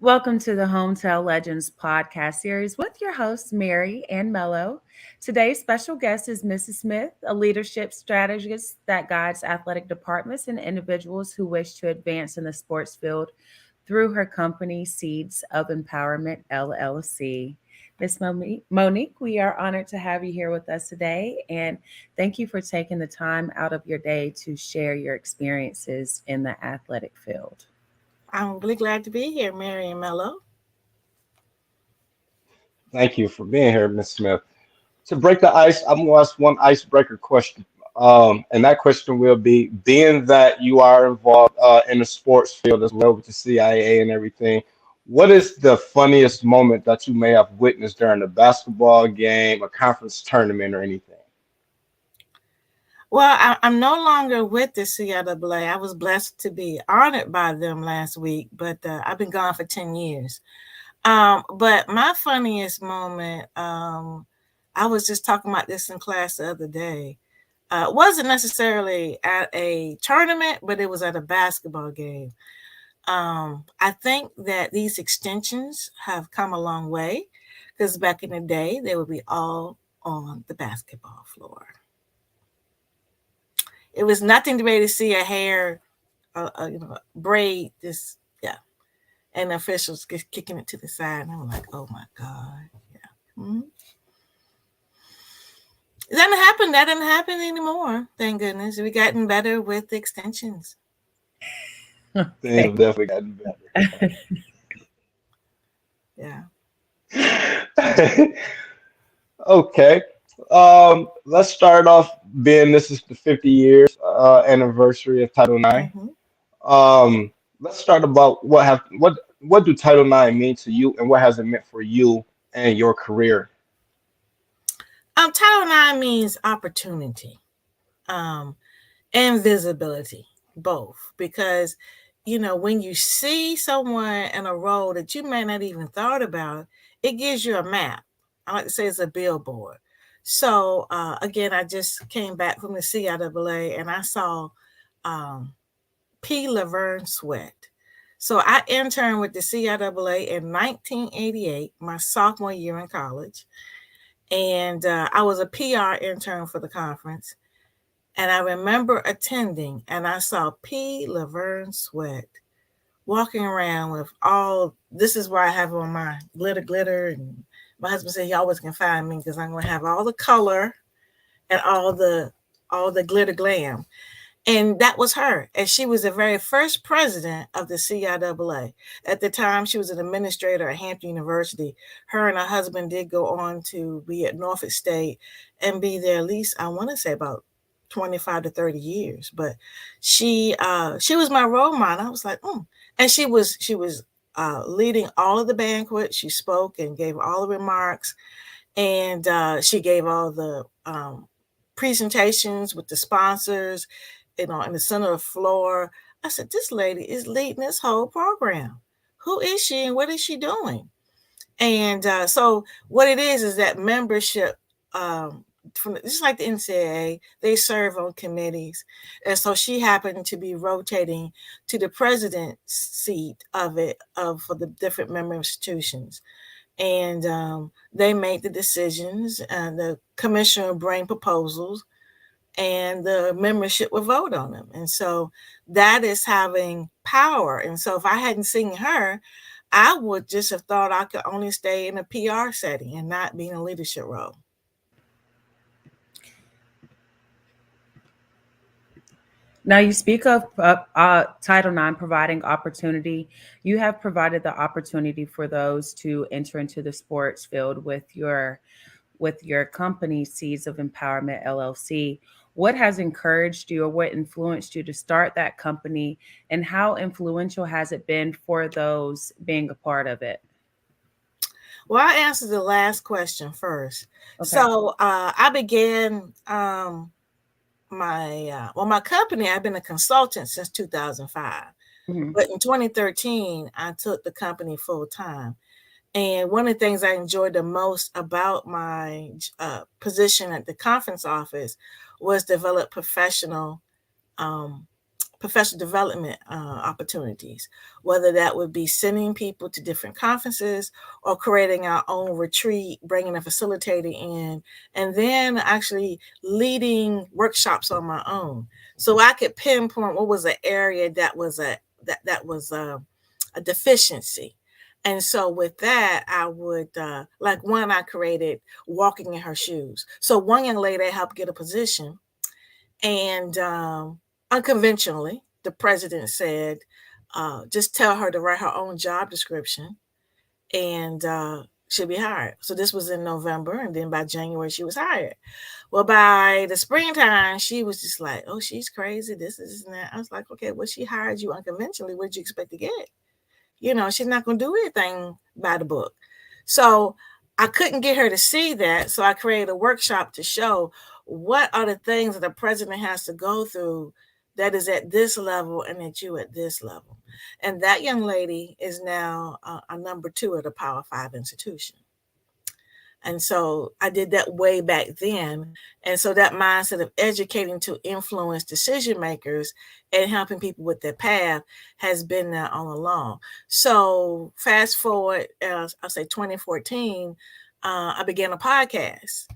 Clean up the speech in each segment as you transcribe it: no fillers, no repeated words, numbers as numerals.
Welcome to the Hometown Legends podcast series with your hosts, Mary and Mello. Today's special guest is Mrs. Smith, a leadership strategist that guides athletic departments and individuals who wish to advance in the sports field through her company, Seeds of Empowerment LLC. Miss Monique, we are honored to have you here with us today, and thank you for taking the time out of your day to share your experiences in the athletic field. I'm really glad to be here, Mary and Mello. Thank you for being here, Miss Smith. To break the ice, I'm going to ask one icebreaker question. And that question will be, being that you are involved in the sports field as well with the CIAA and everything, what is the funniest moment that you may have witnessed during a basketball game, a conference tournament, or anything? Well, I'm no longer with the CIAA. I was blessed to be honored by them last week, but I've been gone for 10 years. But my funniest moment, I was just talking about this in class the other day. It wasn't necessarily at a tournament, but it was at a basketball game. I think that these extensions have come a long way because back in the day, they would be all on the basketball floor. It was nothing to be able to see a hair, braid, this, yeah. And the officials kicking it to the side. And I'm like, oh my God. Yeah. Mm-hmm. That didn't happen anymore. Thank goodness. We've gotten better with the extensions. Things have definitely gotten better. Yeah. Okay. Let's start off being this is the 50 years anniversary of Title IX. Let's start about what do Title IX mean to you and what has it meant for you and your career? Title IX means opportunity, and visibility, both, because when you see someone in a role that you may not even thought about, it gives you a map. I like to say it's a billboard. So again, I just came back from the CIAA and I saw P. Laverne Sweat. So I interned with the CIAA in 1988, my sophomore year in college. And I was a PR intern for the conference. And I remember attending and I saw P. Laverne Sweat walking around with this is why I have on my glitter. And my husband said he always can find me because I'm going to have all the color and all the glitter glam. And that was her. And she was the very first president of the CIAA. At the time, she was an administrator at Hampton University. Her and her husband did go on to be at Norfolk State and be there at least, I want to say, about 25 to 30 years. But she was my role model. I was like, And she was leading all of the banquets. She spoke and gave all the remarks. And she gave all the presentations with the sponsors, in the center of the floor. I said, this lady is leading this whole program. Who is she and what is she doing? And so what it is that membership, just like the NCAA, they serve on committees. And so she happened to be rotating to the president's seat of it for the different member institutions. And they make the decisions, and the commissioner will bring proposals, and the membership will vote on them. And so that is having power. And so if I hadn't seen her, I would just have thought I could only stay in a PR setting and not be in a leadership role. Now, you speak of Title IX providing opportunity. You have provided the opportunity for those to enter into the sports field with your company, Seeds of Empowerment LLC. What has encouraged you or what influenced you to start that company, and how influential has it been for those being a part of it? Well, I answered the last question first. Okay. So I began my company. I've been a consultant since 2005. But in 2013, I took the company full time. And one of the things I enjoyed the most about my position at the conference office was develop professional professional development opportunities, whether that would be sending people to different conferences or creating our own retreat, bringing a facilitator in, and then actually leading workshops on my own. So I could pinpoint what was an area that was a deficiency. And so with that, I would, like one I created, walking in her shoes. So one young lady I helped get a position, and unconventionally, the president said, just tell her to write her own job description and she'll be hired. So this was in November, and then by January, she was hired. Well, by the springtime, she was just like, oh, she's crazy. This and that. I was like, okay, well, she hired you unconventionally. What did you expect to get? She's not going to do anything by the book. So I couldn't get her to see that. So I created a workshop to show what are the things that the president has to go through that is at this level and that you at this level. And that young lady is now a number 2 at a Power 5 institution. And so I did that way back then. And so that mindset of educating to influence decision makers and helping people with their path has been there all along. So fast forward, I'll say 2014, I began a podcast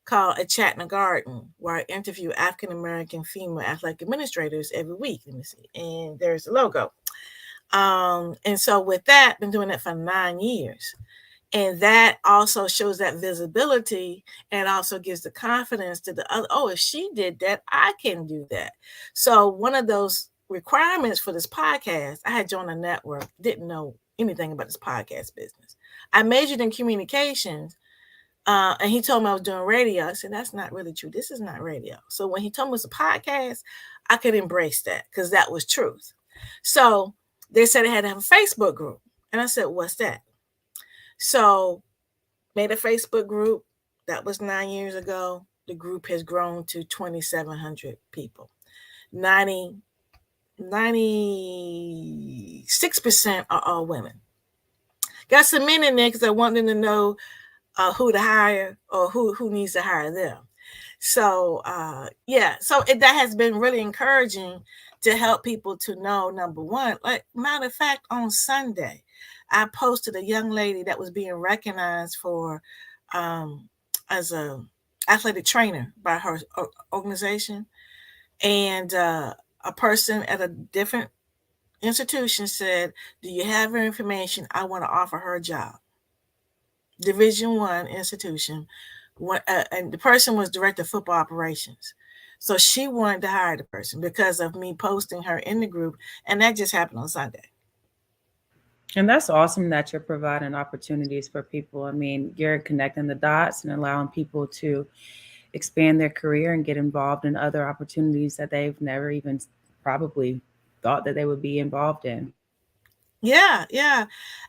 called A Chat in the Garden, where I interview African-American female athletic administrators every week. Let me see. And there's the logo. And so with that, I've been doing it for 9 years. And that also shows that visibility and also gives the confidence to the other. Oh, if she did that, I can do that. So one of those requirements for this podcast, I had joined a network, didn't know anything about this podcast business. I majored in communications, and he told me I was doing radio. I said, that's not really true. This is not radio. So when he told me it was a podcast, I could embrace that because that was truth. So they said I had to have a Facebook group. And I said, what's that? So made a Facebook group. That was 9 years ago. The group has grown to 2,700 people. 96% are all women. Got some men in there because I want them to know who to hire or who needs to hire them. So that has been really encouraging to help people to know, number one, like matter of fact, on Sunday, I posted a young lady that was being recognized for as a athletic trainer by her organization. And a person at a different institution said, do you have her information? I want to offer her a job. Division I institution. And the person was director of football operations. So she wanted to hire the person because of me posting her in the group. And that just happened on Sunday. And that's awesome that you're providing opportunities for people. I mean, you're connecting the dots and allowing people to expand their career and get involved in other opportunities that they've never even probably thought that they would be involved in. Yeah.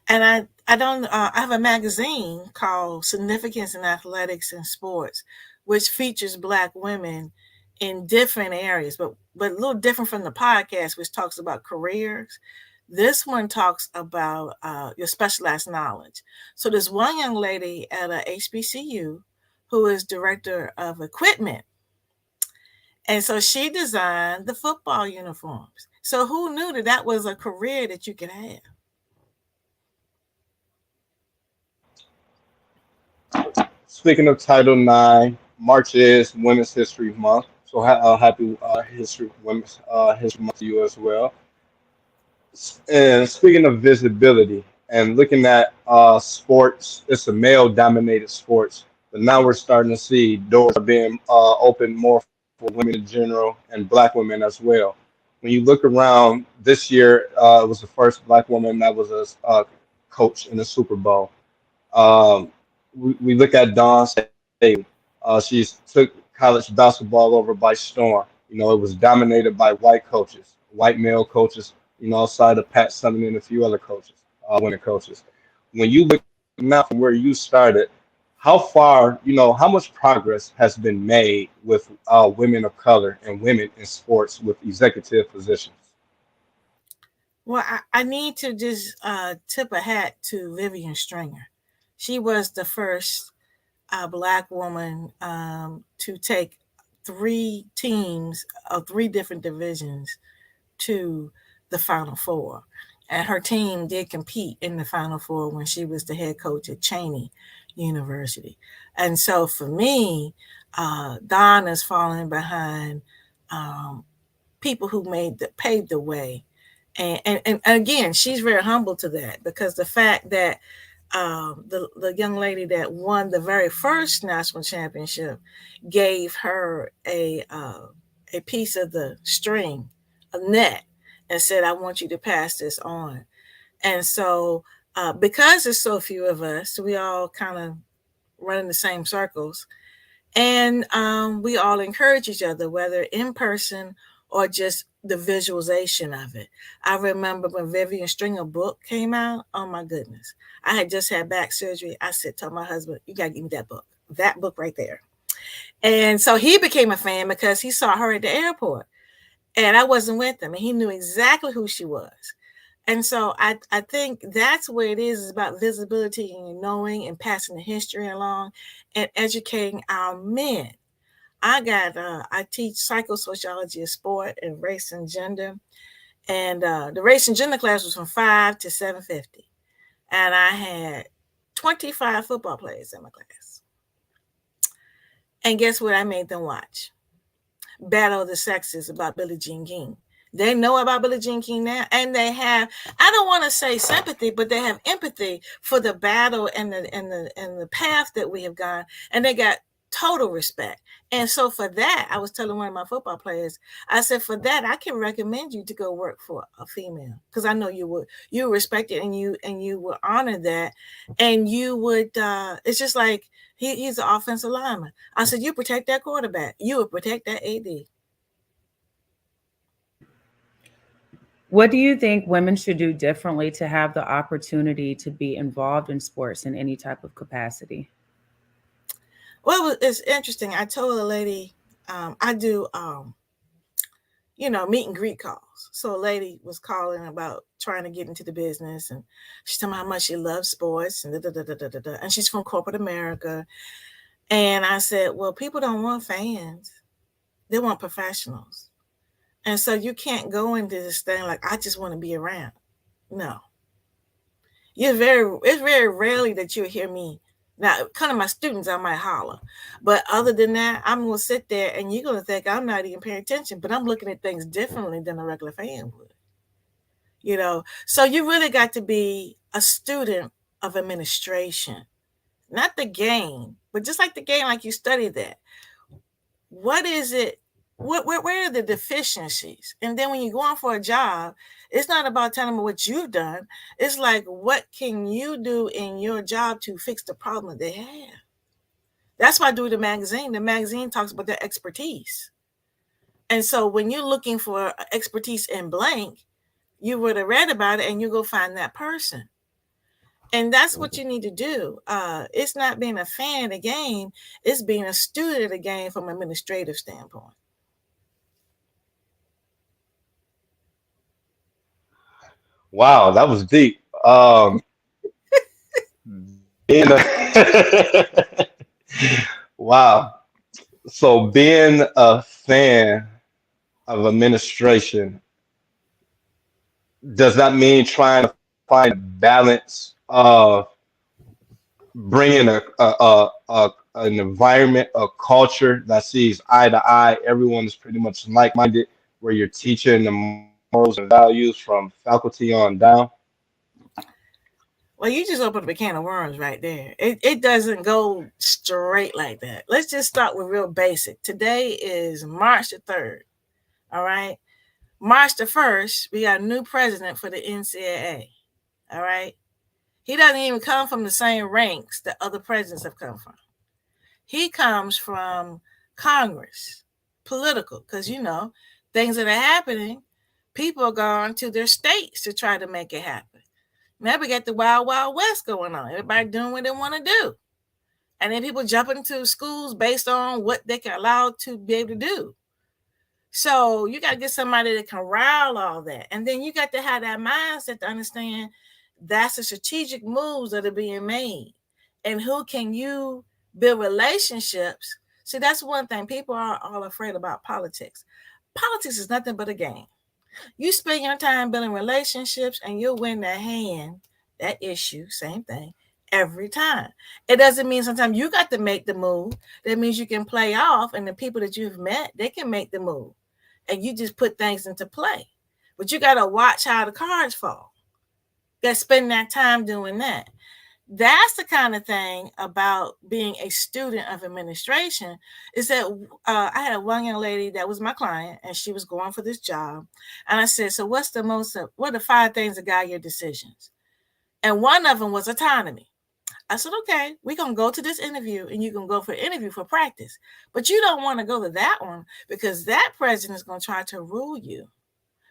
And I have a magazine called Significance in Athletics and Sports, which features Black women in different areas, but a little different from the podcast, which talks about careers. This one talks about your specialized knowledge. So there's one young lady at a HBCU who is director of equipment. And so she designed the football uniforms. So who knew that was a career that you could have? Speaking of Title IX, March is Women's History Month. So happy Women's History Month to you as well. And speaking of visibility and looking at sports, it's a male-dominated sports, but now we're starting to see doors are being opened more for women in general and Black women as well. When you look around this year, it was the first Black woman that was a coach in the Super Bowl. Um, we look at Dawn Staley. She's took college basketball over by storm. It was dominated by white coaches, white male coaches, outside of Pat Summitt and a few other coaches, women coaches. When you look now from where you started, how far, how much progress has been made with women of color and women in sports with executive positions? Well, I need to just tip a hat to Vivian Stringer. She was the first Black woman to take 3 teams of 3 different divisions to the Final Four. And her team did compete in the Final Four when she was the head coach at Cheney University. And so for me, Don is falling behind people who paved the way. And again, she's very humble to that, because the fact that the young lady that won the very first national championship gave her a piece of the string, a net, and said, "I want you to pass this on." And so, because there's so few of us, we all kind of run in the same circles, and we all encourage each other, whether in person or just the visualization of it. I remember when Vivian Stringer book came out. Oh my goodness. I had just had back surgery. I said, told my husband, "You got to give me that book right there." And so he became a fan because he saw her at the airport and I wasn't with him, and he knew exactly who she was. And so I think that's where it is about visibility and knowing and passing the history along and educating our men. I teach psychosociology of sport and race and gender. And the race and gender class was from 5 to 7:50. And I had 25 football players in my class. And guess what I made them watch? Battle of the Sexes about Billie Jean King. They know about Billie Jean King now, and they have, I don't want to say sympathy, but they have empathy for the battle and the path that we have gone, and they got total respect. And so for that, I was telling one of my football players, I said, for that, I can recommend you to go work for a female, because I know you respect it, and you would honor that, and you would. It's just like he's an offensive lineman. I said, you protect that quarterback, you would protect that AD. What do you think women should do differently to have the opportunity to be involved in sports in any type of capacity? Well, it's interesting. I told a lady, I do, meet and greet calls. So a lady was calling about trying to get into the business, and she's telling me how much she loves sports and da, da, da, da, da, da, and she's from corporate America. And I said, well, people don't want fans; they want professionals. And so you can't go into this thing like, I just want to be around. No, it's very rarely that you'll hear me. Now, kind of my students, I might holler. But other than that, I'm going to sit there and you're going to think I'm not even paying attention, but I'm looking at things differently than a regular fan would. So you really got to be a student of administration, not the game, but just like the game, like you study that. What is it? Where are the deficiencies? And then when you go on for a job, it's not about telling them what you've done. It's like, what can you do in your job to fix the problem that they have? That's why I do the magazine. The magazine talks about their expertise. And so when you're looking for expertise in blank, you would have read about it and you go find that person. And that's what you need to do. It's not being a fan of the game. It's being a student of the game from an administrative standpoint. Wow, that was deep. Being a wow. So being a fan of administration, does that mean trying to find a balance of bringing an environment, a culture that sees eye to eye, everyone is pretty much like-minded, where you're teaching the morals and values from faculty on down? Well, you just opened up a can of worms right there. It doesn't go straight like that. Let's just start with real basic. Today is March the 3rd. All right. March the 1st, we got a new president for the NCAA. All right. He doesn't even come from the same ranks that other presidents have come from. He comes from Congress, political, because, things that are happening, people are going to their states to try to make it happen. Now we got the wild, wild west going on. Everybody doing what they want to do. And then people jumping into schools based on what they can allow to be able to do. So you got to get somebody that can rile all that. And then you got to have that mindset to understand that's the strategic moves that are being made. And who can you build relationships? See, that's one thing. People are all afraid about politics. Politics is nothing but a game. You spend your time building relationships and you'll win that hand, that issue, same thing, every time. It doesn't mean sometimes you got to make the move. That means you can play off, and the people that you've met, they can make the move. And you just put things into play. But you got to watch how the cards fall. You got to spend that time doing that. That's the kind of thing about being a student of administration, is that I had one young lady that was my client, and she was going for this job. And I said, so what are the 5 things that guide your decisions? And one of them was autonomy. I said, okay, we're going to go to this interview, and you can go for an interview for practice. But you don't want to go to that one, because that president is going to try to rule you,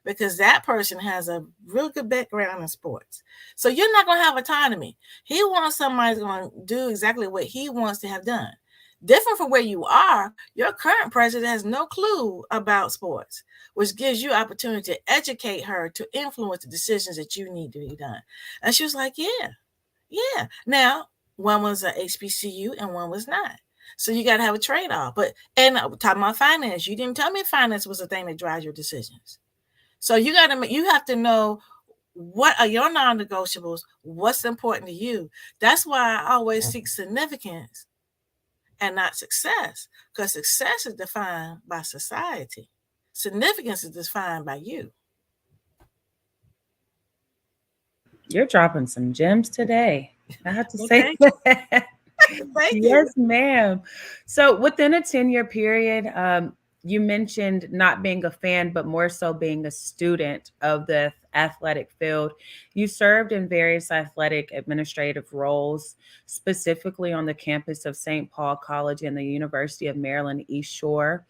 because that person has a real good background in sports. So you're not going to have autonomy. He wants somebody who's going to do exactly what he wants to have done. Different from where you are, your current president has no clue about sports, which gives you opportunity to educate her to influence the decisions that you need to be done. And she was like, yeah. Now, one was a HBCU and one was not. So you got to have a trade-off. And talking about finance, you didn't tell me finance was the thing that drives your decisions. So you have to know what are your non-negotiables, what's important to you. That's why I always seek significance and not success, because success is defined by society. Significance is defined by you. You're dropping some gems today. I have to say Thank that. you. Yes, ma'am. So within a 10-year period, you mentioned not being a fan, but more so being a student of the athletic field. You served in various athletic administrative roles, specifically on the campus of St. Paul College and the University of Maryland East Shore.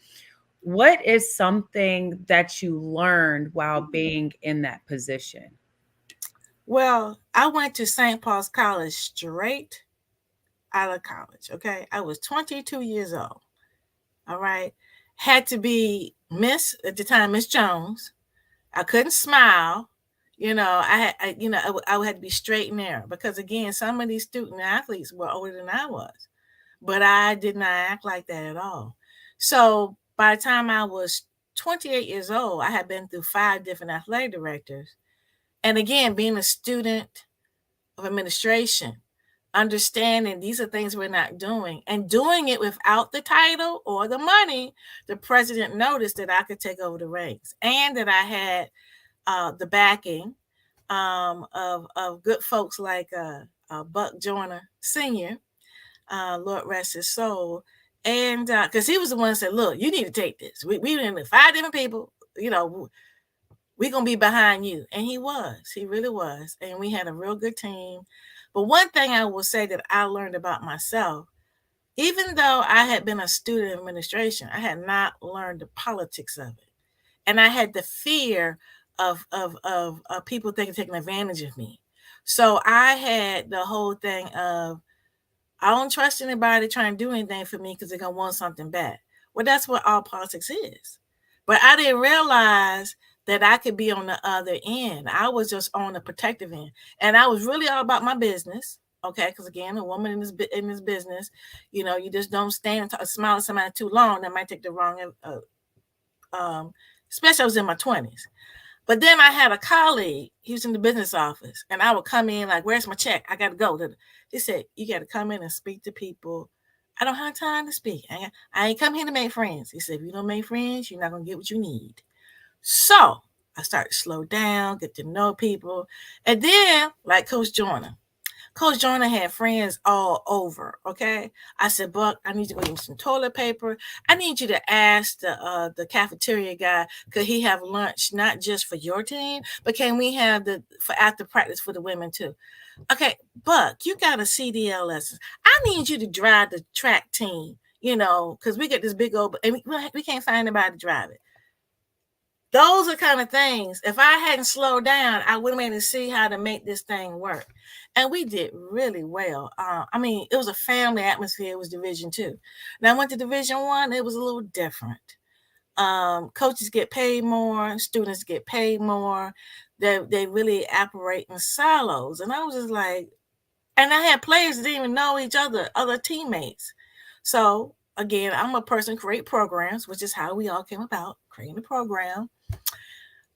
What is something that you learned while being in that position? Well, I went to St. Paul's College straight out of college. Okay. I was 22 years old. All right. Had to be at the time, Miss Jones. I couldn't smile. I had to be straight and narrow, because again, some of these student athletes were older than I was, but I did not act like that at all. So by the time I was 28 years old, I had been through 5 different athletic directors. And again, being a student of administration, understanding these are things we're not doing, and doing it without the title or the money, the president noticed that I could take over the reins, and that I had the backing of good folks like Buck Joyner Sr., Lord rest his soul. And because he was the one that said, look, you need to take this. We in 5 different people, we're going to be behind you. And he really was. And we had a real good team. But one thing I will say that I learned about myself, even though I had been a student of administration, I had not learned the politics of it. And I had the fear of people taking advantage of me. So I had the whole thing of, I don't trust anybody trying to do anything for me because they're going to want something back. Well, that's what all politics is. But I didn't realize that I could be on the other end. I was just on the protective end. And I was really all about my business. Okay, because again, a woman in this business, you just don't stand and smile at somebody too long. That might take the wrong, especially I was in my 20s. But then I had a colleague, he was in the business office, and I would come in like, where's my check? I got to go. He said, you got to come in and speak to people. I don't have time to speak. I ain't come here to make friends. He said, if you don't make friends, you're not going to get what you need. So I started to slow down, get to know people. And then, like Coach Joyner had friends all over, okay? I said, Buck, I need to go get some toilet paper. I need you to ask the cafeteria guy, could he have lunch not just for your team, but can we have for after practice for the women too? Okay, Buck, you got a CDL lesson. I need you to drive the track team, because we get this big old, and we can't find anybody to drive it. Those are kind of things. If I hadn't slowed down, I would have been able to see how to make this thing work. And we did really well. It was a family atmosphere. It was Division 2. Now I went to Division 1. It was a little different. Coaches get paid more. Students get paid more. They really operate in silos. And I was just like, and I had players that didn't even know each other teammates. So again, I'm a person who create programs, which is how we all came about, creating a program.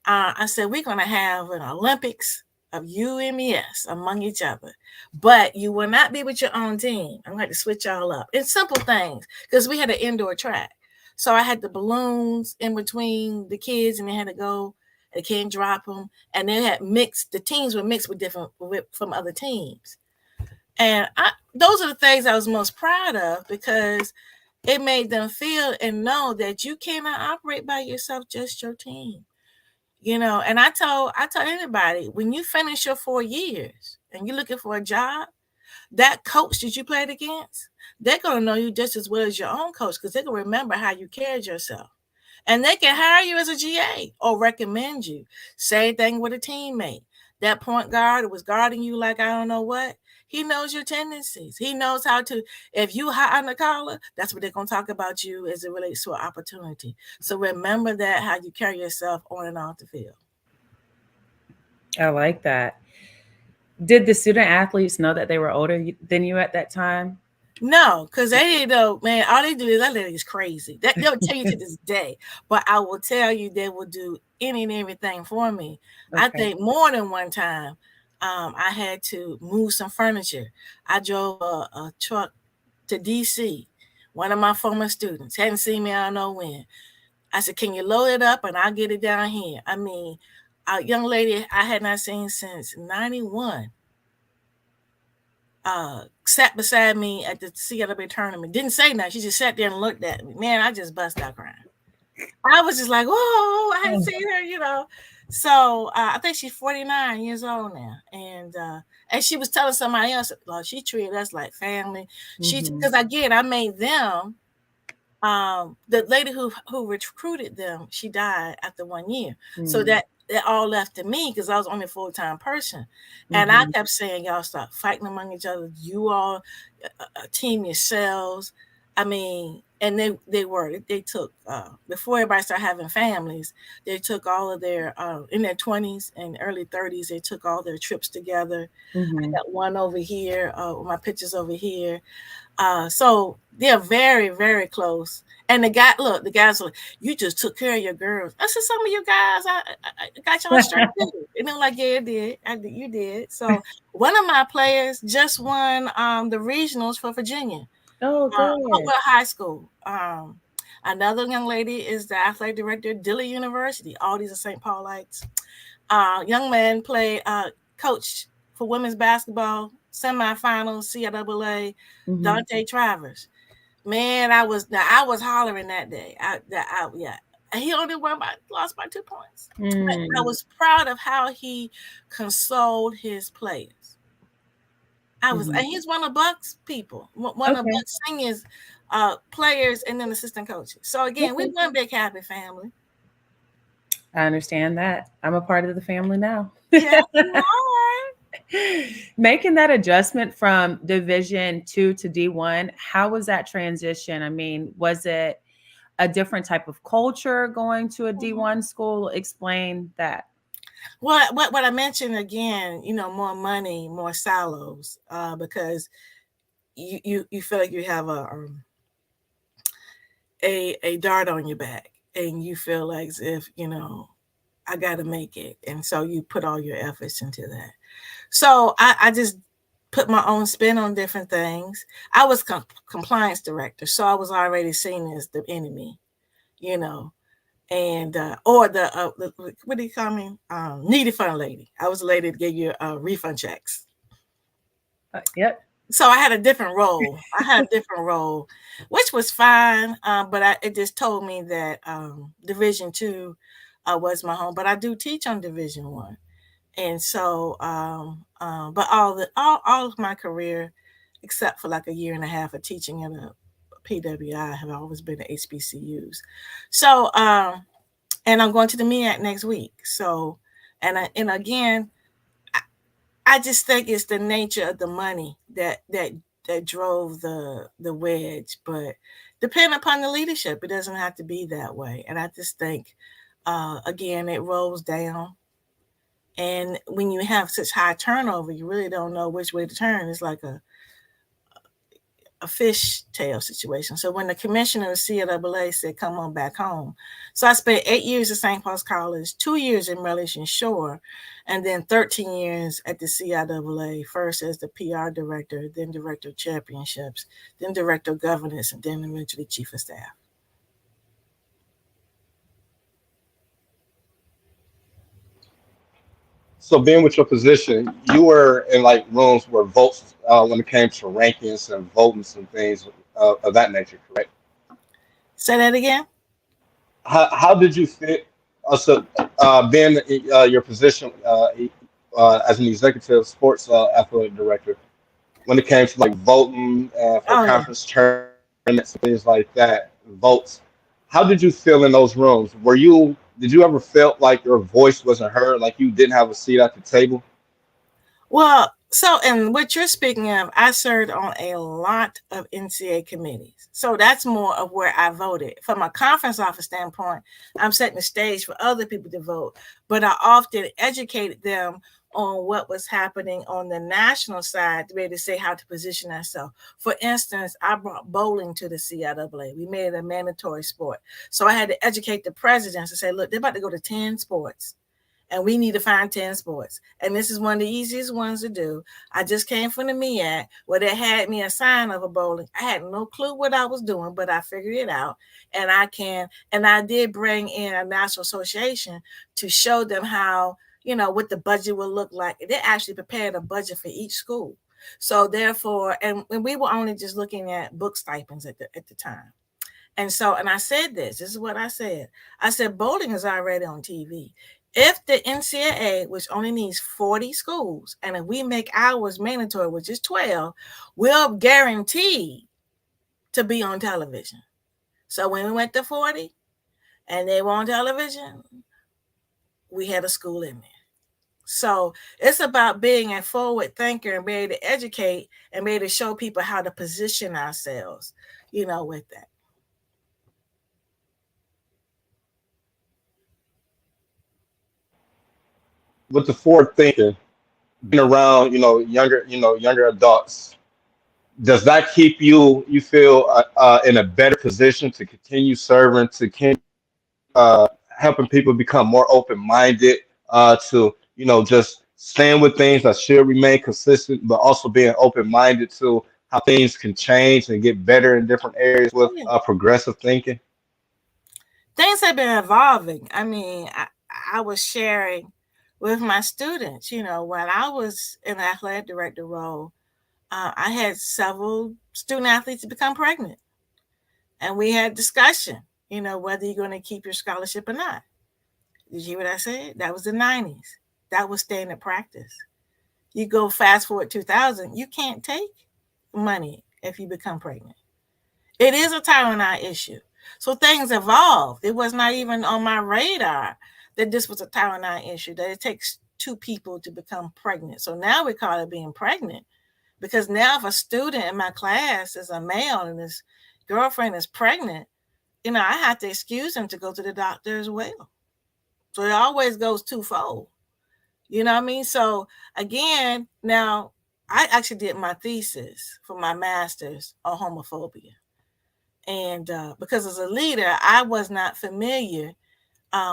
I said, we're going to have an Olympics of UMES among each other, but you will not be with your own team. I'm going to switch y'all up. It's simple things because we had an indoor track. So I had the balloons in between the kids, and they had to go. They can't drop them, and they had mixed. The teams were mixed from other teams, and those are the things I was most proud of because it made them feel and know that you cannot operate by yourself, just your team. And I told anybody, when you finish your 4 years and you're looking for a job, that coach that you played against, they're going to know you just as well as your own coach because they can remember how you carried yourself. And they can hire you as a GA or recommend you. Same thing with a teammate. That point guard was guarding you like I don't know what. He knows your tendencies. He knows how to, if you hot on the collar, that's what they're going to talk about you as it relates to an opportunity. So remember that, how you carry yourself on and off the field. I like that. Did the student athletes know that they were older than you at that time? No, because they didn't know, man. All they do is, that lady is crazy. They'll tell you to this day. But I will tell you, they will do any and everything for me. Okay. I think more than one time, I had to move some furniture. I drove a truck to DC. One of my former students hadn't seen me, I don't know when. I said, can you load it up and I'll get it down here? I mean, a young lady I had not seen since 91. Sat beside me at the CIAA tournament. Didn't say nothing. She just sat there and looked at me. Man, I just bust out crying. I was just like, whoa, I hadn't seen her, So I think she's 49 years old now. And she was telling somebody else, she treated us like family. Because again, I made them, the lady who recruited them, she died after 1 year. So that all left to me because I was only a full-time person. And I kept saying, y'all stop fighting among each other. You all team yourselves. I mean, and they took, before everybody started having families, they took all of their, in their 20s and early 30s, they took all their trips together. I got one over here, my pictures over here. So they're very, very close. And the guys were like, you just took care of your girls. I said, some of you guys, I got y'all straight too. And they're like, yeah, you did. So one of my players just won the regionals for Virginia. Oh, good. High school. Another young lady is the athletic director at Dillard University. All these are St. Paulites. Young man played coach for women's basketball, semifinals, CIAA, Dante Travers. Man, I was hollering that day. He only lost by 2 points. I was proud of how he consoled his players. And he's one of Buck's people, one of Buck's seniors, players, and then assistant coaches. So again, we're one big happy family. I understand that. I'm a part of the family now. Yeah, you are. Making that adjustment from Division II to D1, how was that transition? I mean, was it a different type of culture going to a D1 school? Explain that. Well, what I mentioned again, more money, more silos, because you feel like you have a dart on your back, and you feel like as if I got to make it, and so you put all your efforts into that. So I just put my own spin on different things. I was compliance director, so I was already seen as the enemy, and or the what do you call me? Needy fund lady. I was a lady that gave you refund checks. Yep. So I had a different role. Which was fine, but it just told me that Division II was my home. But I do teach on Division I. And so, but all of my career, except for like a year and a half of teaching in a PWI, have always been at HBCUs. So, and I'm going to the MEAC next week. So, and again, I just think it's the nature of the money that drove the wedge. But depending upon the leadership, it doesn't have to be that way. And I just think, again, it rolls down. And when you have such high turnover, you really don't know which way to turn. It's like a fishtail situation. So when the commissioner of CIAA said, come on back home. So I spent 8 years at St. Paul's College, 2 years in Relation Shore, and then 13 years at the CIAA, first as the PR director, then director of championships, then director of governance, and then eventually chief of staff. So being with your position, you were in like rooms where votes when it came to rankings and votings and things of that nature, correct? Say that again? How did you fit? So being your position as an executive sports athletic director, when it came to like voting for Oh, yeah. conference tournaments and things like that, votes. How did you feel in those rooms? Did you ever felt like your voice wasn't heard, like you didn't have a seat at the table? Well, so, and what you're speaking of, I served on a lot of NCAA committees. So that's more of where I voted. From a conference office standpoint, I'm setting the stage for other people to vote, but I often educated them on what was happening on the national side to be able to say how to position ourselves. For instance, I brought bowling to the CIAA. We made it a mandatory sport. So I had to educate the presidents to say, look, they're about to go to 10 sports. And we need to find 10 sports. And this is one of the easiest ones to do. I just came from the MEAC where they had me a sign of a bowling. I had no clue what I was doing, but I figured it out. And I did bring in a national association to show them how, what the budget will look like. They actually prepared a budget for each school. So therefore, and we were only just looking at book stipends at the time. And I said this is what I said. I said, bowling is already on TV. If the NCAA, which only needs 40 schools, and if we make ours mandatory, which is 12, we're guaranteed to be on television. So when we went to 40 and they were on television, we had a school in there. So it's about being a forward thinker and being able to educate and be able to show people how to position ourselves, with that. With the forward thinking, being around, younger adults, does that keep you feel in a better position to continue serving, to continue helping people become more open-minded, to just staying with things that should remain consistent, but also being open-minded to how things can change and get better in different areas with progressive thinking? Things have been evolving. I mean, I was sharing with my students, when I was in the athletic director role, I had several student athletes become pregnant. And we had discussion, whether you're going to keep your scholarship or not. Did you hear what I said? That was the 90s. That was standard practice. You go fast forward 2000, you can't take money if you become pregnant. It is a Title IX issue. So things evolved. It was not even on my radar that this was a Title IX issue, that it takes two people to become pregnant. So now we call it being pregnant. Because now if a student in my class is a male and his girlfriend is pregnant, I have to excuse him to go to the doctor as well. So it always goes twofold. You know what I mean? So again, now I actually did my thesis for my master's on homophobia. And because as a leader, I was not familiar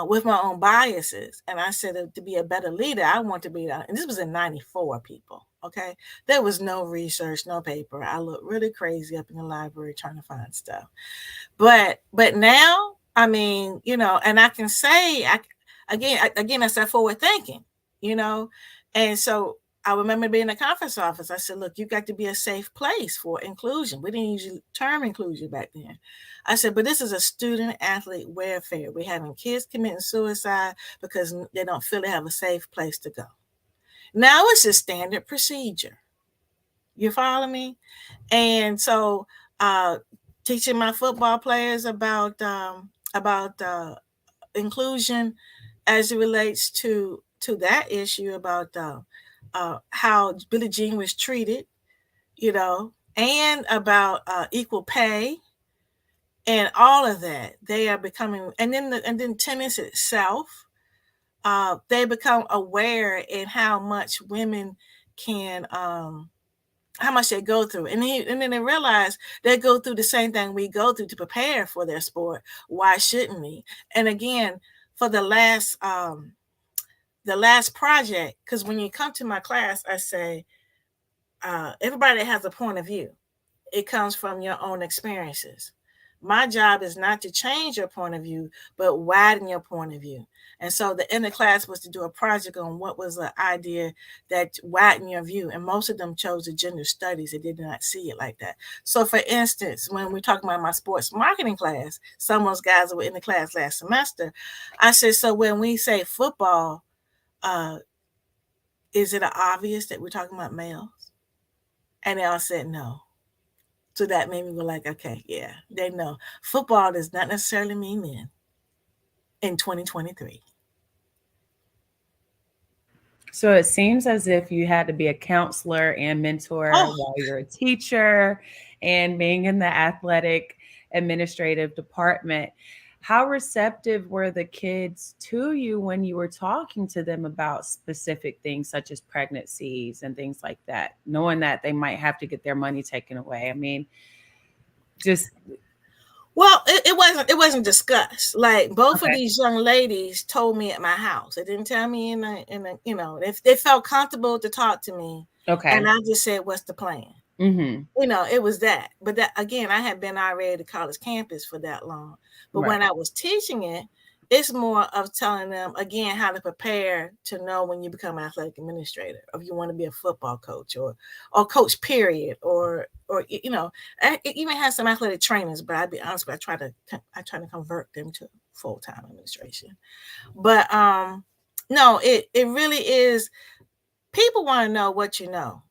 with my own biases. And I said, to be a better leader, I want to be, and this was in 94, people. Okay. There was no research, no paper. I looked really crazy up in the library trying to find stuff. But now, I mean, and I can say, again, I said forward thinking, and so I remember being in the conference office. I said, look, you got to be a safe place for inclusion. We didn't use the term inclusion back then. I said, but this is a student athlete welfare. We're having kids committing suicide because they don't feel they have a safe place to go. Now it's a standard procedure. You follow me? And so teaching my football players about inclusion as it relates to that issue about how Billie Jean was treated, and about equal pay and all of that. They are becoming, and then tennis itself, they become aware in how much women can how much they go through. And then they realize they go through the same thing we go through to prepare for their sport. Why shouldn't we? And again, for the last project, because when you come to my class, I say, everybody has a point of view. It comes from your own experiences. My job is not to change your point of view, but widen your point of view. And so the end of class was to do a project on what was the idea that widen your view. And most of them chose the gender studies. They did not see it like that. So for instance, when we're talking about my sports marketing class, some of those guys that were in the class last semester, I said, so when we say football, is it obvious that we're talking about males? And they all said no. So that made me go like, okay, yeah, they know. Football does not necessarily mean men in 2023. So it seems as if you had to be a counselor and mentor Oh, while you're a teacher and being in the athletic administrative department. How receptive were the kids to you when you were talking to them about specific things such as pregnancies and things like that, knowing that they might have to get their money taken away? I mean, just well, it wasn't discussed. Like both of okay. these young ladies told me at my house. They didn't tell me in a if they felt comfortable to talk to me, and Okay. I just said, "What's the plan?" Mm-hmm. It was that. But that again, I had been already to college campus for that long. But Right. when I was teaching it, it's more of telling them again how to prepare to know when you become an athletic administrator, or if you want to be a football coach or coach period, or I even have some athletic trainers, but I'd be honest, but I try to convert them to full-time administration. But no, it really is, people want to know what you know.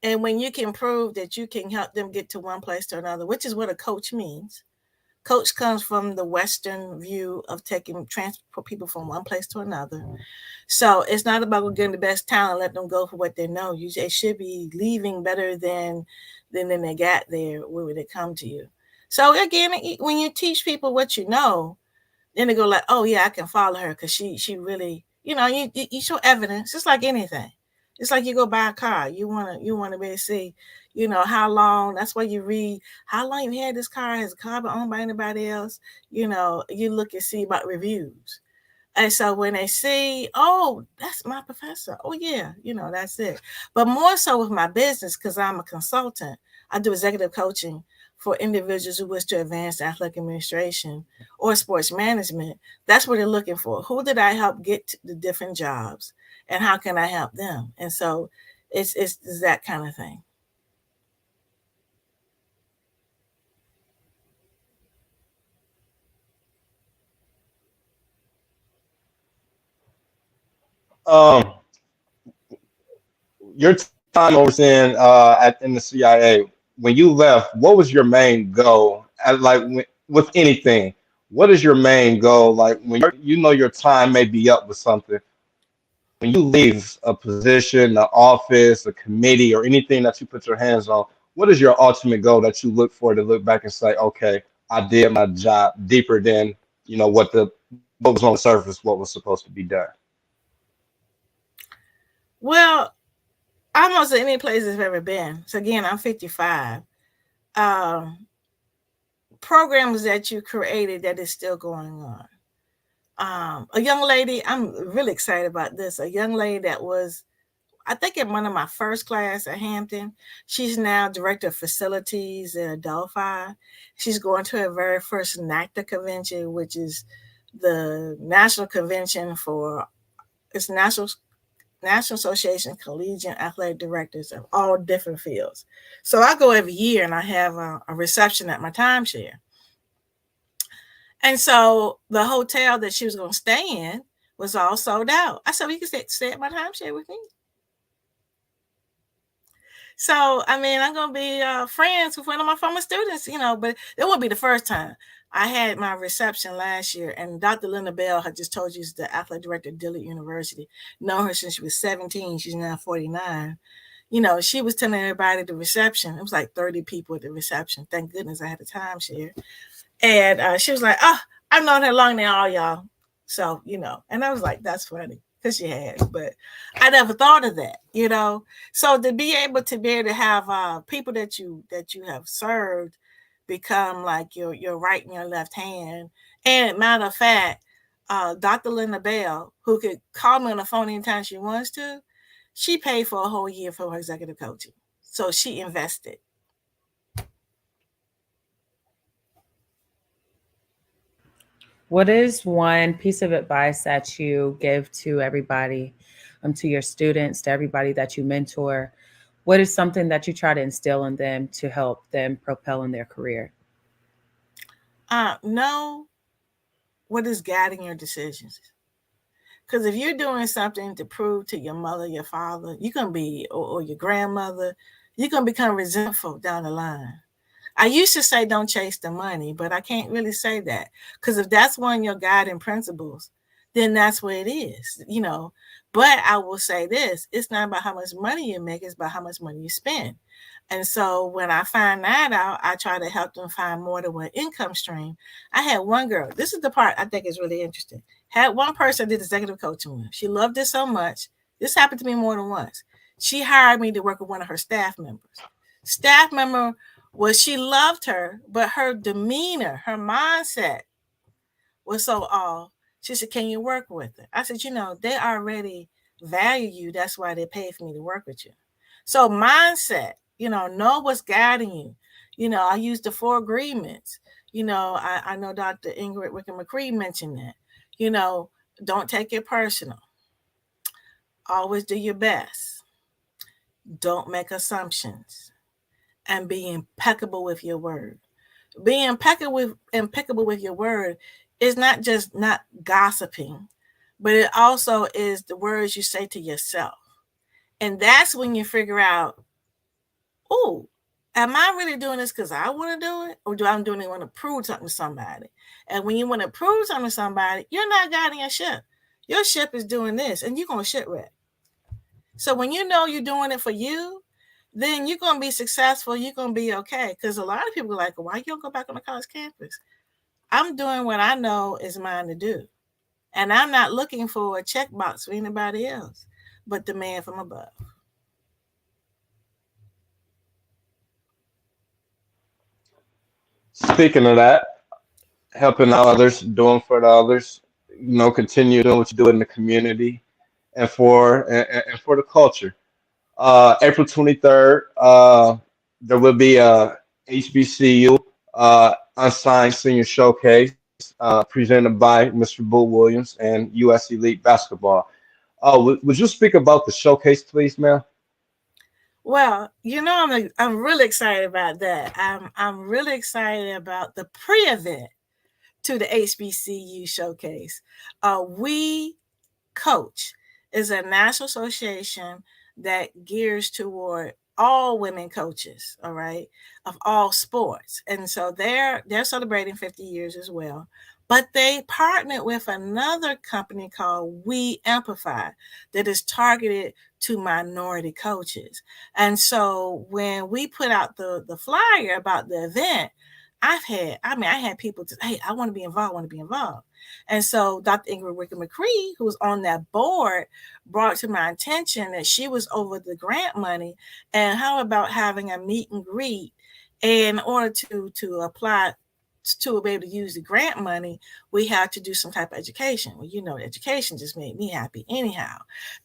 And when you can prove that you can help them get to one place to another, which is what a coach means. Coach comes from the Western view of taking transport people from one place to another. So it's not about getting the best talent, let them go for what they know. They should be leaving better than they got there where they come to you. So again, when you teach people what you know, then they go like, oh yeah, I can follow her because she really, you show evidence. It's like anything. It's like you go buy a car. You wanna be able to see, how long. That's why you read how long you had this car. Has the car been owned by anybody else? You look and see about reviews. And so when they see, oh, that's my professor. Oh yeah, that's it. But more so with my business, because I'm a consultant, I do executive coaching for individuals who wish to advance athletic administration or sports management. That's what they're looking for. Who did I help get to the different jobs, and how can I help them? And so it's that kind of thing. Um, your time overseeing in the CIA, when you left, what was your main goal? With anything, what is your main goal? Like when you know your time may be up with something, when you leave a position, an office, a committee, or anything that you put your hands on, what is your ultimate goal that you look for to look back and say, okay, I did my job deeper than what was on the surface, what was supposed to be done? Well, almost any place I've ever been. So again, I'm 55. Um, Programs that you created that is still going on. A young lady, I'm really excited about this. A young lady that was, I think, in one of my first class at Hampton. She's now director of facilities at Adelphi. She's going to her very first NACTA convention, which is the national convention for it's National Association of Collegiate Athletic Directors of all different fields. So I go every year and I have a reception at my timeshare. And so the hotel that she was going to stay in was all sold out. I said, well, you can stay at my timeshare with me. So, I mean, I'm going to be friends with one of my former students, but it won't be the first time. I had my reception last year, and Dr. Linda Bell had just told you she's the athletic director at Dillard University. Known her since she was 17. She's now 49. She was telling everybody at the reception. It was like 30 people at the reception. Thank goodness I had a timeshare. And she was like, oh, I've known her longer than all y'all. So, and I was like, that's funny. because she has, but I never thought of that, So to be able to have people that you have served become like your right and your left hand. And matter of fact, Dr. Linda Bell, who could call me on the phone anytime she wants to, she paid for a whole year for her executive coaching. So she invested. What is one piece of advice that you give to everybody, to your students, to everybody that you mentor? What is something that you try to instill in them to help them propel in their career? Know what is guiding your decisions. Because if you're doing something to prove to your mother, your father, you're going to be, or your grandmother, you're going to become resentful down the line. I used to say don't chase the money, but I can't really say that. Because if that's one of your guiding principles, then that's what it is, But I will say this, it's not about how much money you make, it's about how much money you spend. And so when I find that out, I try to help them find more than one income stream. I had one girl, this is the part I think is really interesting. Had one person I did executive coaching with. She loved it so much. This happened to me more than once. She hired me to work with one of her staff members. Staff member was, she loved her, but her demeanor, her mindset was so off. She said, can you work with her? I said, they already value you. That's why they paid for me to work with you. So mindset, know what's guiding you. I use the 4 agreements. I know Dr. Ingrid Wickett-McCree mentioned that. Don't take it personal. Always do your best. Don't make assumptions. And be impeccable with your word. Being impeccable with your word is not just not gossiping, but it also is the words you say to yourself. And that's when you figure out, oh, am I really doing this because I want to do it? Or do I doing it want to prove something to somebody? And when you want to prove something to somebody, you're not guiding a ship. Your ship is doing this, and you're going to shipwreck. So when you know you're doing it for you, then you're going to be successful. You're going to be okay. Because a lot of people are like, why you don't go back on the college campus? I'm doing what I know is mine to do. And I'm not looking for a checkbox for anybody else, but the man from above. Speaking of that, helping out others, doing for the others, continue doing what you do in the community and for the culture. April 23rd, there will be a HBCU unsigned senior showcase presented by Mr. Boo Williams and U.S. Elite Basketball. Would you speak about the showcase, please, ma'am? Well, I'm really excited about that. I'm really excited about the pre-event to the HBCU showcase. We Coach is a national association that gears toward all women coaches, all right, of all sports. And so they're celebrating 50 years as well. But they partnered with another company called We Amplify that is targeted to minority coaches. And so when we put out the flyer about the event, I had people just, hey, I want to be involved. And so Dr. Ingrid Wickett-McCree, who was on that board, brought to my attention that she was over the grant money, and how about having a meet and greet. And in order to apply to be able to use the grant money, we had to do some type of education. Well, education just made me happy anyhow.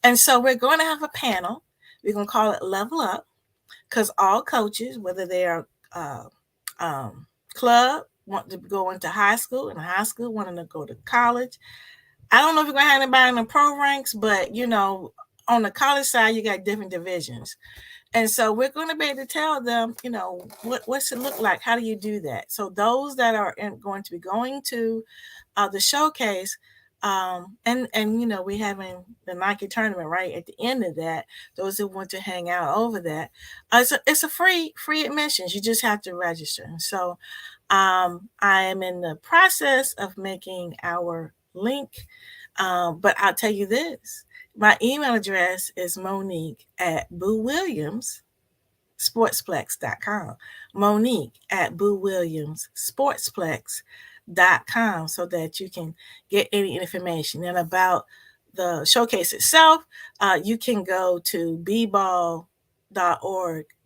And so we're going to have a panel. We're going to call it Level Up, because all coaches, whether they are club, want to go into high school, and high school wanting to go to college. I don't know if you're going to have anybody in the pro ranks, but on the college side, you got different divisions. And so we're going to be able to tell them, what's it look like? How do you do that? So those that are going to be going to the showcase, and we having the Nike tournament right at the end of that. Those who want to hang out over that, it's a free admissions. You just have to register. And so I am in the process of making our link, but I'll tell you this. My email address is Monique@BooWilliamsSportsplex.com. Monique@BooWilliamsSportsplex.com, so that you can get any information. And about the showcase itself, you can go to bball.org,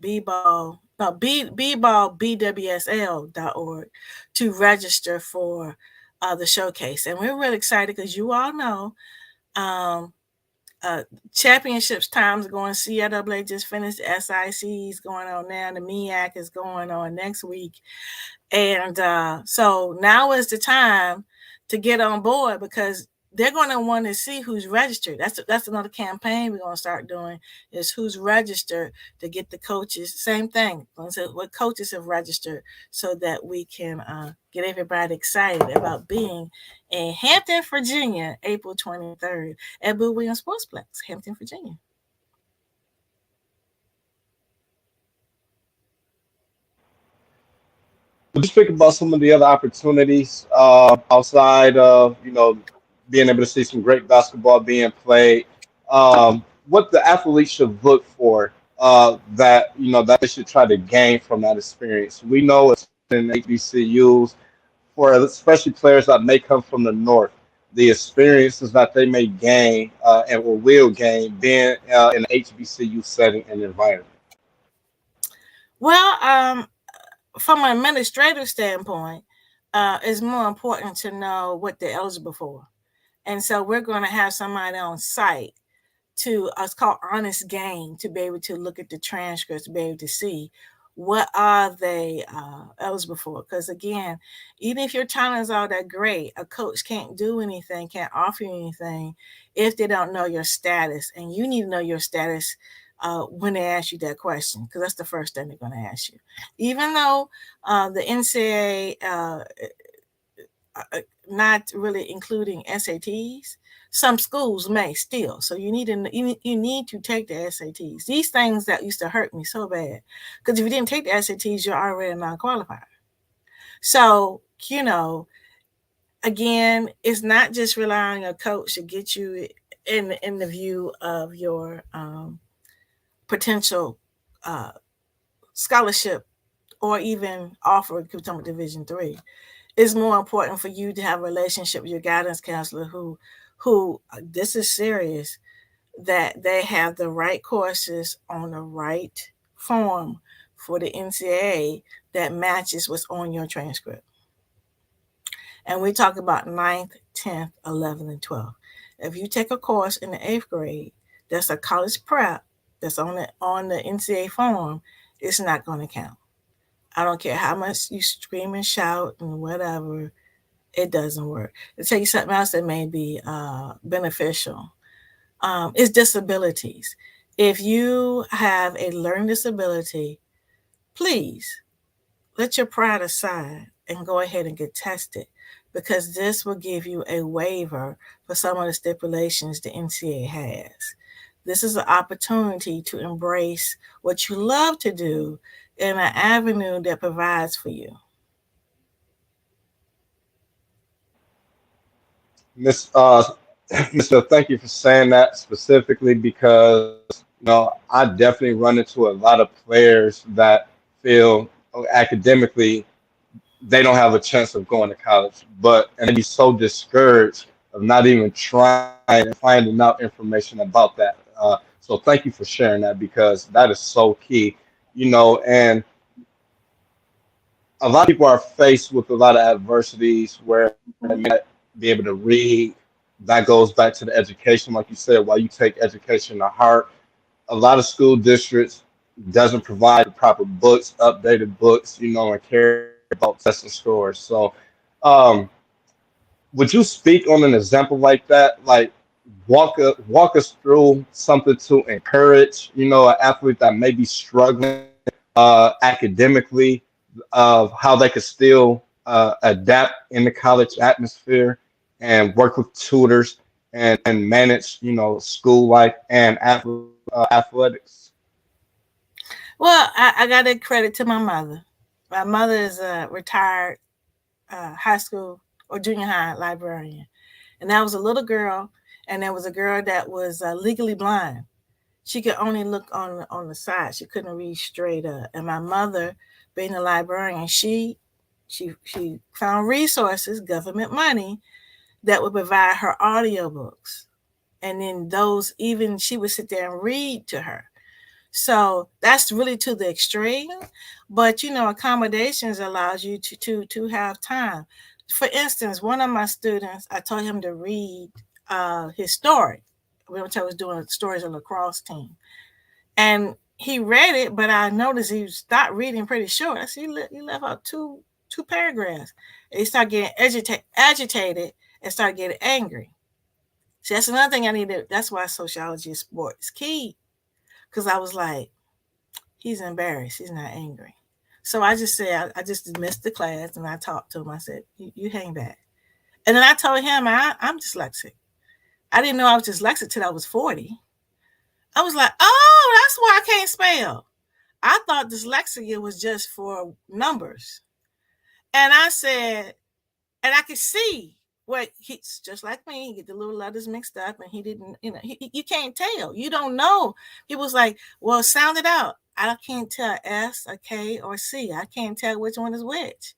bball, no, bballbwsl.org to register for the showcase. And we're really excited because you all know um, uh, championships times are going. CIAA just finished. The SIC is going on now. The MEAC is going on next week. And so now is the time to get on board because they're going to want to see who's registered. That's another campaign we're going to start doing is who's registered to get the coaches. Same thing. What coaches have registered so that we can get everybody excited about being in Hampton, Virginia, April 23rd at Boo Williams Sportsplex, Hampton, Virginia. Would you speak about some of the other opportunities outside of being able to see some great basketball being played? What the athletes should look for that that they should try to gain from that experience. We know it's in HBCUs for especially players that may come from the north. The experiences that they may gain and or will gain being in an HBCU setting and environment. Well, from an administrative standpoint, it's more important to know what they're eligible for. And so we're going to have somebody on site to, it's called honest gain, to be able to look at the transcripts, to be able to see what are they eligible for. Because again, even if your talent is all that great, a coach can't do anything, can't offer you anything if they don't know your status. And you need to know your status when they ask you that question, because that's the first thing they're going to ask you. Even though the NCAA not really including SATs, some schools may still. So you need to take the SATs. These things that used to hurt me so bad, because if you didn't take the SATs, you're already non-qualified. So again, it's not just relying on a coach to get you in the view of your potential scholarship or even offer to become a Division III. It's more important for you to have a relationship with your guidance counselor who this is serious, that they have the right courses on the right form for the NCAA that matches what's on your transcript. And we talk about 9th, 10th, 11th, and 12th. If you take a course in the 8th grade that's a college prep that's on the NCAA form, it's not going to count. I don't care how much you scream and shout and whatever, it doesn't work. To tell you something else that may be beneficial is disabilities. If you have a learning disability, please let your pride aside and go ahead and get tested, because this will give you a waiver for some of the stipulations the NCAA has. This is an opportunity to embrace what you love to do in an avenue that provides for you. Miss Mr. Thank you for saying that specifically because I definitely run into a lot of players that feel academically they don't have a chance of going to college, but and be so discouraged of not even trying and finding out information about that. So thank you for sharing that because that is so key, and a lot of people are faced with a lot of adversities where they may not be able to read. That goes back to the education, like you said, while you take education to heart. A lot of school districts doesn't provide the proper books, updated books, and care about testing scores. So um, would you speak on an example like that? Like walk us through something to encourage, an athlete that may be struggling academically, of how they could still adapt in the college atmosphere and work with tutors and manage, school life and athletics. Well, I got to credit to my mother. My mother is a retired high school or junior high librarian. And that was a little girl, and there was a girl that was legally blind. She could only look on the side. She couldn't read straight up. And my mother, being a librarian, she found resources, government money, that would provide her audiobooks. And then even she would sit there and read to her. So that's really to the extreme. But accommodations allows you to have time. For instance, one of my students, I told him to read his story. I was doing stories on the lacrosse team. And he read it, but I noticed he stopped reading pretty short. I said, he left out two paragraphs. And he started getting agitated and started getting angry. See, that's another thing I need to, that's why sociology of sport is key. Because I was like, he's embarrassed. He's not angry. So I just said, I just dismissed the class and I talked to him. I said, you hang back. And then I told him I'm dyslexic. I didn't know I was dyslexic till I was 40. I was like, oh, that's why I can't spell. I thought dyslexia was just for numbers. And I said, and I could see what he's just like me. He get the little letters mixed up and he didn't, you can't tell. You don't know. He was like, well, sound it out. I can't tell S, a K, or C. I can't tell which one is which.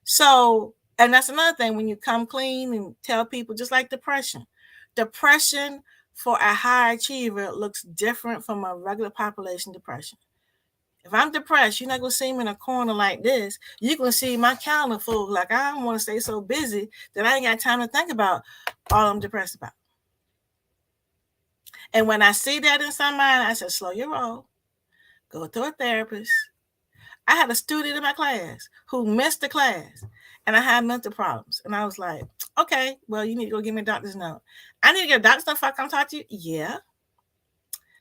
So, and that's another thing when you come clean and tell people, just like depression. Depression for a high achiever looks different from a regular population depression. If I'm depressed, you're not going to see me in a corner like this. You're going to see my calendar full. Like, I don't want to stay so busy that I ain't got time to think about all I'm depressed about. And when I see that in somebody, I said, slow your roll. Go to a therapist. I had a student in my class who missed the class, and I had mental problems. And I was like, okay, well, you need to go get me a doctor's note. I need to get a doctor's note if I come talk to you. Yeah.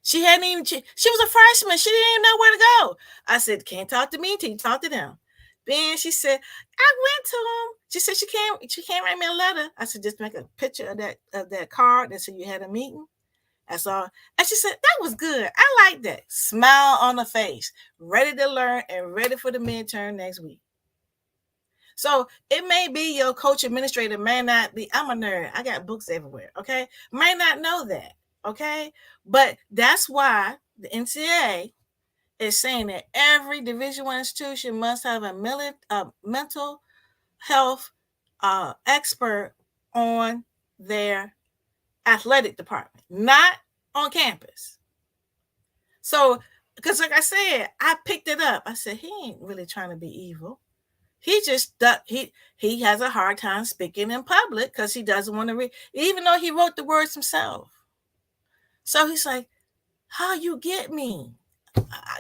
She hadn't even, she was a freshman. She didn't even know where to go. I said, can't talk to me until you talk to them. Then she said, I went to them. She said, she can't write me a letter. I said, just make a picture of that card that said you had a meeting. That's all. And she said, that was good. I like that. Smile on the face, ready to learn and ready for the midterm next week. So it may be your coach administrator may not be, I'm a nerd. I got books everywhere. Okay. May not know that. Okay. But that's why the NCAA is saying that every Division I institution must have a mental health expert on their athletic department, not on campus. So, because like I said, I picked it up. I said, he ain't really trying to be evil. He just, he has a hard time speaking in public because he doesn't want to read, even though he wrote the words himself. So he's like, how you get me?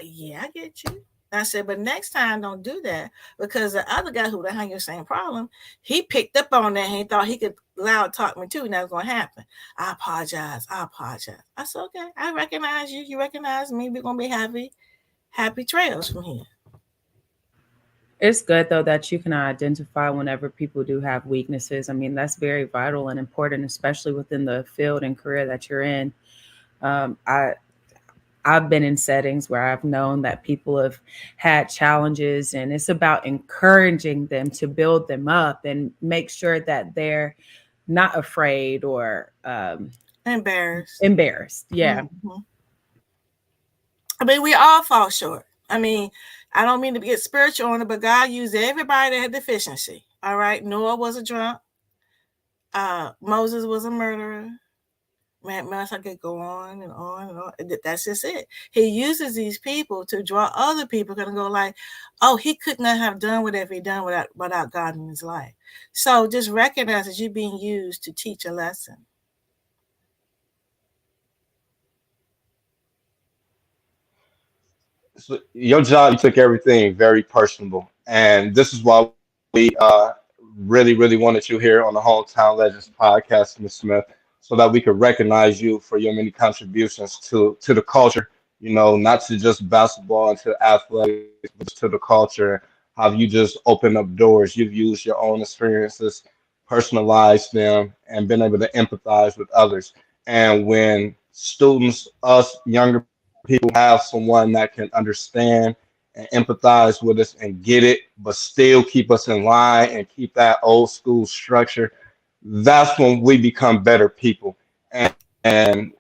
Yeah, I get you. I said, but next time don't do that, because the other guy who had your same problem, he picked up on that and he thought he could loud talk me too, and that was going to happen. I apologize. I said, okay, I recognize you. You recognize me. We're going to be happy trails from here. It's good though that you can identify whenever people do have weaknesses. I mean, that's very vital and important, especially within the field and career that you're in. I've been in settings where I've known that people have had challenges, and it's about encouraging them to build them up and make sure that they're not afraid or embarrassed. Yeah. Mm-hmm. I mean, we all fall short. I mean, I don't mean to get spiritual on it, but God used everybody that had deficiency. All right. Noah was a drunk. Moses was a murderer. Man, I could go on and on and on. That's just it. He uses these people to draw other people going to go like, oh, he could not have done whatever he done without God in his life. So just recognize that you're being used to teach a lesson. So your job, you took everything very personable, and this is why we really wanted you here on the Hometown Legends podcast, Ms. Smith, so that we could recognize you for your many contributions to the culture. You know, not to just basketball and to athletics, but to the culture. How you just open up doors. You've used your own experiences, personalized them, and been able to empathize with others. And when students, us younger people, have someone that can understand and empathize with us and get it, but still keep us in line and keep that old school structure, that's when we become better people. And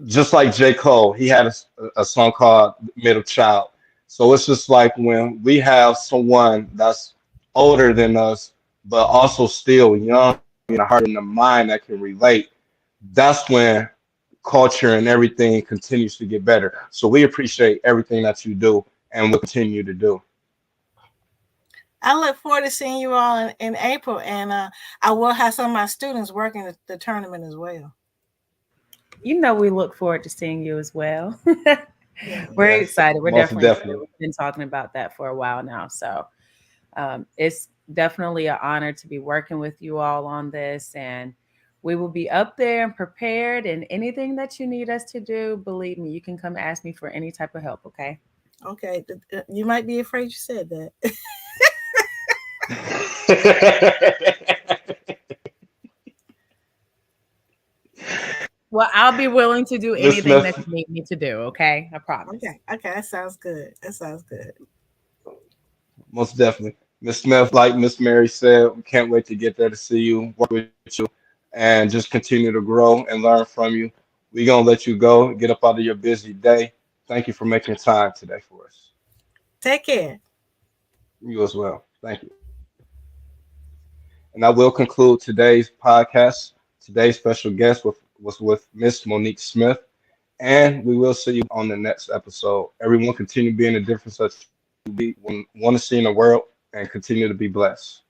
just like J. Cole, he had a song called Middle Child. So it's just like when we have someone that's older than us, but also still young in the heart and the mind that can relate, that's when culture and everything continues to get better. So we appreciate everything that you do and will continue to do. I look forward to seeing you all in April, and I will have some of my students working the tournament as well. We look forward to seeing you as well. Yeah. We're Yes, excited. We're most definitely excited. definitely. We've been talking about that for a while now. So it's definitely an honor to be working with you all on this. And we will be up there and prepared. And anything that you need us to do, believe me, you can come ask me for any type of help. Okay. Okay. You might be afraid you said that. Well, I'll be willing to do Miss anything that Smith, you need me to do. Okay. I promise. Okay. Okay. That sounds good. That sounds good. most definitely. Miss Smith, like Miss Mary said, we can't wait to get there to see you, work with you, and just continue to grow and learn from you. We're gonna let you go, get up out of your busy day. Thank you for making time today for us. Take care. You as well. Thank you. And I will conclude today's podcast. Today's special guest was with Miss Monique Smith. And we will see you on the next episode. Everyone continue being the difference that you want to see in the world and continue to be blessed.